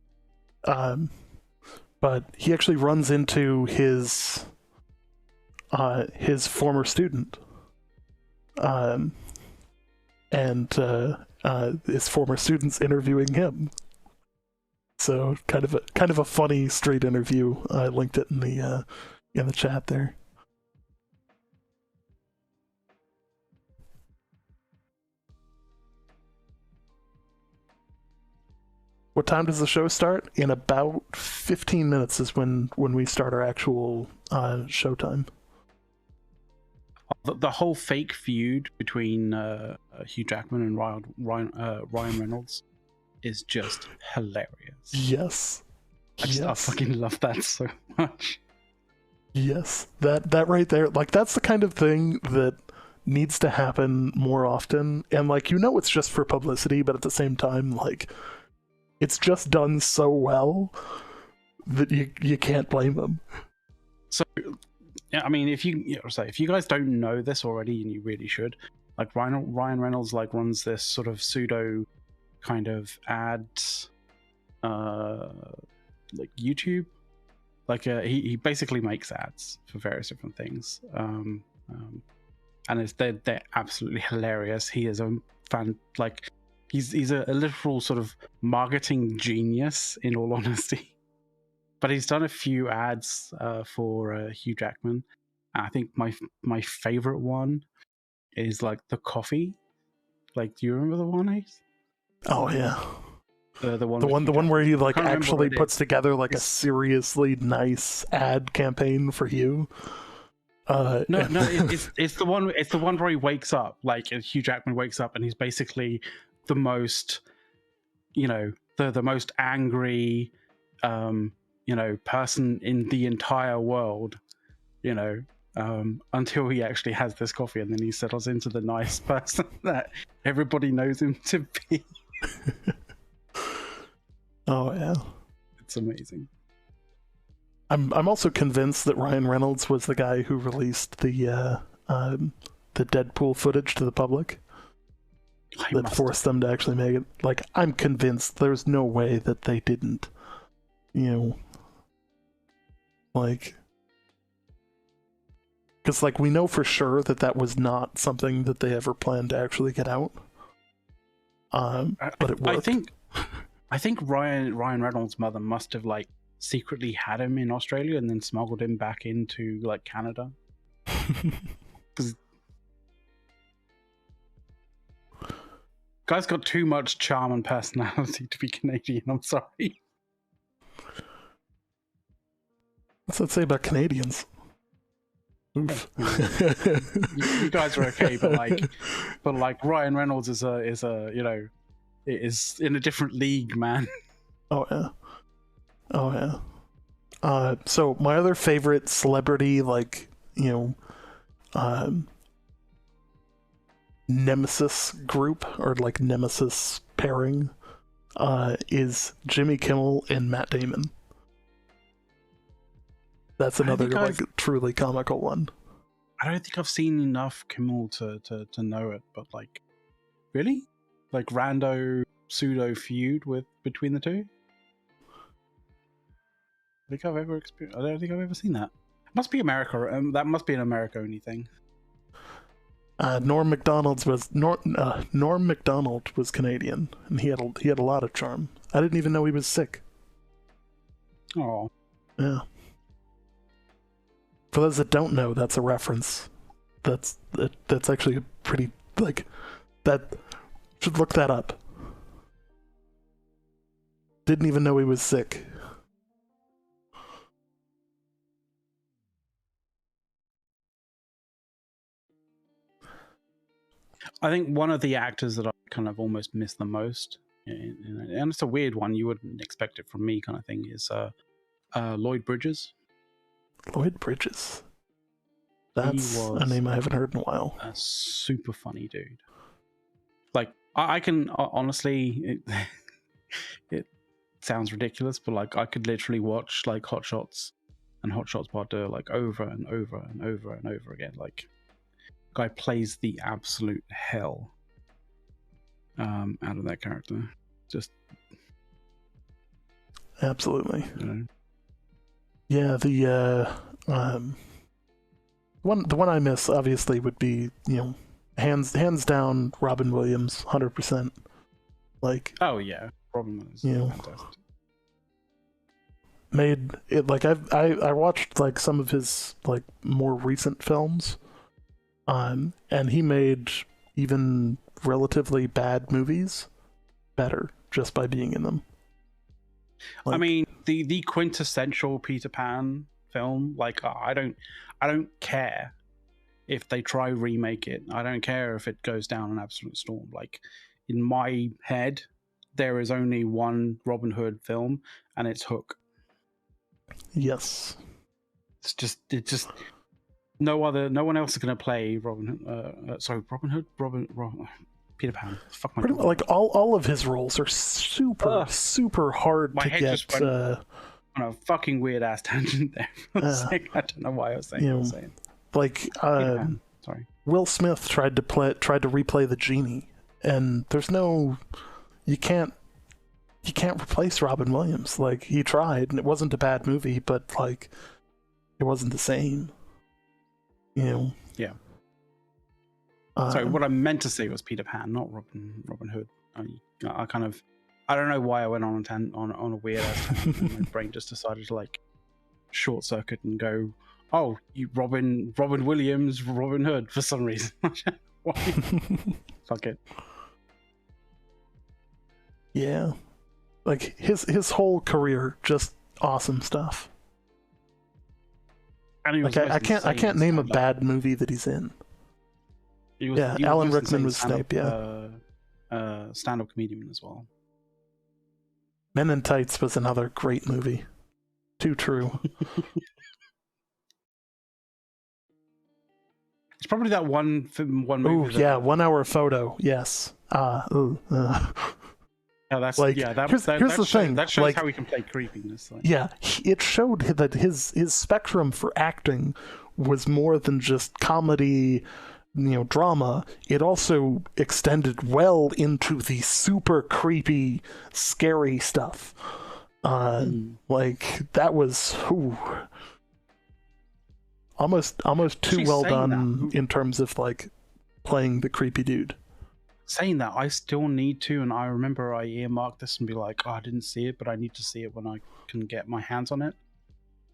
[SPEAKER 1] But he actually runs into his former student, and his former student's interviewing him. So kind of a funny street interview. I linked it in the chat there. What time does the show start? In about 15 minutes is when we start our actual showtime.
[SPEAKER 2] The whole fake feud between Hugh Jackman and Ryan Reynolds is just hilarious.
[SPEAKER 1] Yes.
[SPEAKER 2] I fucking love that so much.
[SPEAKER 1] Yes. That right there, like, that's the kind of thing that needs to happen more often. And, like, it's just for publicity, but at the same time, like, it's just done so well that you can't blame them.
[SPEAKER 2] So, yeah, I mean, if you guys don't know this already, and you really should, like, Ryan Reynolds like runs this sort of pseudo kind of ad, like YouTube, like he basically makes ads for various different things, and they're absolutely hilarious. He is a fan, like. He's a literal sort of marketing genius, in all honesty. But he's done a few ads for Hugh Jackman. I think my favorite one is like the coffee. Like, do you remember the one, Ace?
[SPEAKER 1] Oh yeah.
[SPEAKER 2] The one
[SPEAKER 1] where he like actually puts together like a seriously nice ad campaign for Hugh.
[SPEAKER 2] No, it's the one. It's the one where he wakes up, like Hugh Jackman wakes up, and he's basically the most, the most angry, person in the entire world, until he actually has this coffee, and then he settles into the nice person that everybody knows him to be.
[SPEAKER 1] Oh yeah,
[SPEAKER 2] it's amazing.
[SPEAKER 1] I'm also convinced that Ryan Reynolds was the guy who released the Deadpool footage to the public. That forced them to actually make it. Like, I'm convinced there's no way that they didn't, like, because, like, we know for sure that was not something that they ever planned to actually get out. But it worked.
[SPEAKER 2] I think Ryan Reynolds' mother must have, like, secretly had him in Australia and then smuggled him back into, like, Canada. Because Guy's got too much charm and personality to be Canadian. I'm sorry.
[SPEAKER 1] What's that say about Canadians? Oof.
[SPEAKER 2] You guys are okay, but like Ryan Reynolds is is in a different league, man.
[SPEAKER 1] Oh yeah. So my other favorite celebrity, like, nemesis group, or like nemesis pairing, is Jimmy Kimmel and Matt Damon. That's another like truly comical one.
[SPEAKER 2] I don't think I've seen enough Kimmel to know it, but like, really, like rando pseudo feud between the two. I don't think I've ever seen that. It must be America. That must be an America only thing.
[SPEAKER 1] Norm Macdonald was Canadian, and he had a lot of charm. I didn't even know he was sick.
[SPEAKER 2] Oh.
[SPEAKER 1] Yeah. For those that don't know, that's a reference. That's actually a pretty, like, that should look that up. Didn't even know he was sick.
[SPEAKER 2] I think one of the actors that I kind of almost miss the most, and it's a weird one, you wouldn't expect it from me kind of thing, is Lloyd Bridges.
[SPEAKER 1] Lloyd Bridges. That's a name I haven't heard in a while.
[SPEAKER 2] A super funny dude. Like, I can honestly, it sounds ridiculous, but like I could literally watch like Hot Shots and Hot Shots Part 2 like over and over and over and over again. Like, guy plays the absolute hell out of that character. Just
[SPEAKER 1] absolutely.
[SPEAKER 2] You know.
[SPEAKER 1] Yeah, the one I miss obviously would be, hands down Robin Williams, 100%. Like,
[SPEAKER 2] oh yeah, Robin Williams, fantastic.
[SPEAKER 1] Made it like I watched like some of his like more recent films, and he made even relatively bad movies better just by being in them.
[SPEAKER 2] Like, I mean, the quintessential Peter Pan film, like, I don't care if they try remake it. I don't care if it goes down an absolute storm. Like, in my head, there is only one Robin Hood film, and it's Hook.
[SPEAKER 1] Yes.
[SPEAKER 2] It's just no one else is going to play Peter Pan. Fuck my God.
[SPEAKER 1] Like all of his roles are super hard to get. Just went
[SPEAKER 2] on a fucking weird ass tangent there. I don't know why I was saying what I was saying.
[SPEAKER 1] Like
[SPEAKER 2] sorry.
[SPEAKER 1] Will Smith tried to replay the genie, and there's no, you can't replace Robin Williams. Like, he tried, and it wasn't a bad movie, but like it wasn't the same.
[SPEAKER 2] Yeah. Sorry, what I meant to say was Peter Pan, not Robin Hood. I don't know why I went on a weird ass tangent. My brain just decided to like short circuit and go, oh, you Robin Williams, Robin Hood for some reason. Why? Fuck it.
[SPEAKER 1] Yeah, like his whole career, just awesome stuff. And like I can't name a bad movie that he's in. Alan Rickman was Snape.
[SPEAKER 2] Stand-up comedian as well.
[SPEAKER 1] Men in Tights was another great movie. Too true.
[SPEAKER 2] It's probably that one movie.
[SPEAKER 1] Oh yeah, 1 hour photo. Yes.
[SPEAKER 2] Yeah, that's
[SPEAKER 1] like,
[SPEAKER 2] yeah.
[SPEAKER 1] Here's the thing.
[SPEAKER 2] That shows
[SPEAKER 1] like,
[SPEAKER 2] how we can play creepiness. Like.
[SPEAKER 1] Yeah, it showed that his spectrum for acting was more than just comedy, drama. It also extended well into the super creepy, scary stuff. Like, that was almost too well done in terms of like playing the creepy dude.
[SPEAKER 2] Saying that, I still need to, and I remember I earmarked this and be like, oh, I didn't see it, but I need to see it when I can get my hands on it.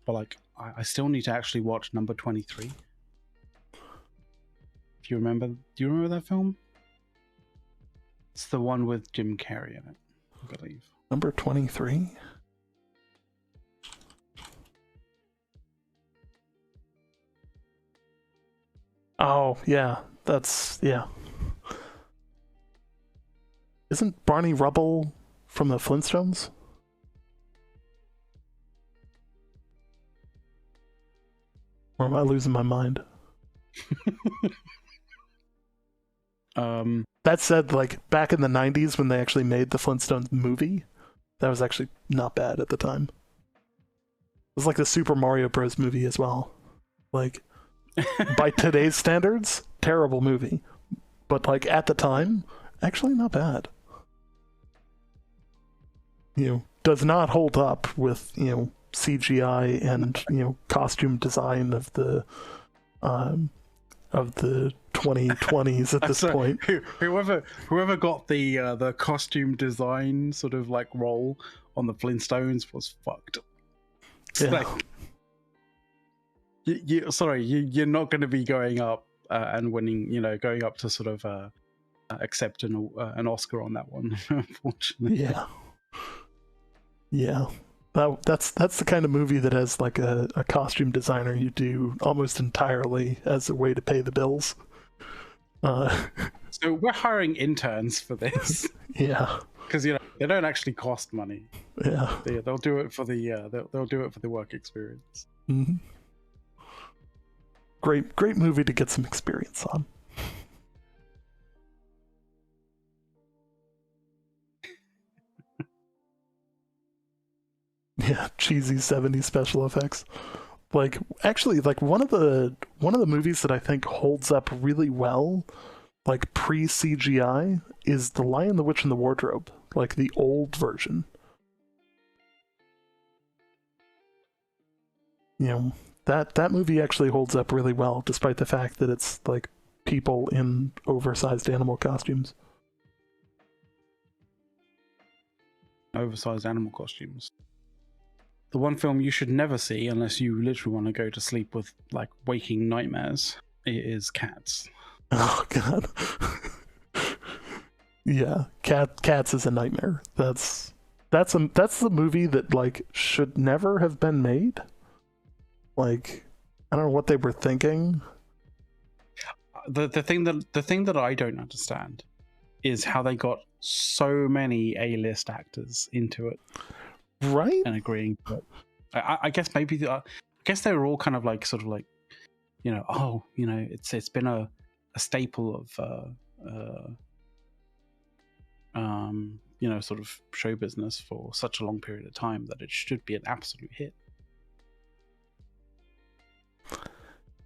[SPEAKER 2] But like, I still need to actually watch Number 23. Do you remember that film? It's the one with Jim Carrey in it, I believe.
[SPEAKER 1] Number 23. Oh, yeah. Yeah. Isn't Barney Rubble from the Flintstones? Or am I losing my mind? That said, like, back in the 90s when they actually made the Flintstones movie, that was actually not bad at the time. It was like the Super Mario Bros. Movie as well. Like, by today's standards, terrible movie. But, like, at the time, actually not bad. You know, does not hold up with, you know, CGI and, you know, costume design of the 2020s at this point.
[SPEAKER 2] Whoever got the costume design sort of like role on the Flintstones was fucked. It's like, you're not going to be going up and winning, you know, going up to sort of accept an Oscar on that one, unfortunately.
[SPEAKER 1] Yeah. That's the kind of movie that has like a costume designer you do almost entirely as a way to pay the bills.
[SPEAKER 2] So we're hiring interns for this.
[SPEAKER 1] Yeah.
[SPEAKER 2] Because, you know, they don't actually cost money.
[SPEAKER 1] Yeah.
[SPEAKER 2] They'll do it for the they'll do it for the work experience.
[SPEAKER 1] Mm-hmm. Great movie to get some experience on. Yeah, cheesy 70s special effects. Like, actually, like one of the movies that I think holds up really well, like pre-CGI, is The Lion, the Witch, and the Wardrobe, like the old version. You know, that movie actually holds up really well, despite the fact that it's like people in oversized animal costumes.
[SPEAKER 2] Oversized animal costumes. The one film you should never see unless you literally want to go to sleep with like waking nightmares is Cats.
[SPEAKER 1] Oh god. Yeah, Cats is a nightmare. That's the movie that like should never have been made. Like, I don't know what they were thinking.
[SPEAKER 2] The thing that I don't understand is how they got so many A-list actors into it.
[SPEAKER 1] Right?
[SPEAKER 2] And agreeing to it. I guess maybe I guess they were all kind of like sort of like, you know, oh, you know, it's been a staple of you know, sort of show business for such a long period of time that it should be an absolute hit.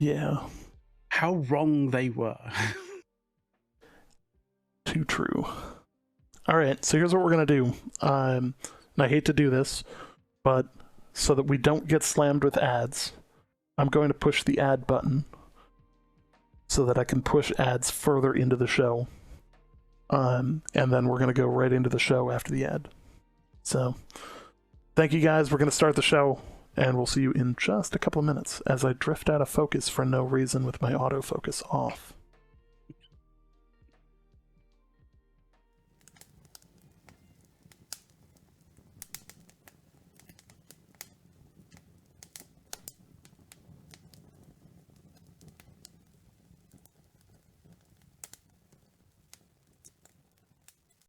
[SPEAKER 1] Yeah.
[SPEAKER 2] How wrong they were.
[SPEAKER 1] Too true. All right, so here's what we're gonna do. And I hate to do this, but so that we don't get slammed with ads, I'm going to push the ad button so that I can push ads further into the show. And then we're going to go right into the show after the ad. So, thank you guys. We're going to start the show, and we'll see you in just a couple of minutes as I drift out of focus for no reason with my autofocus off.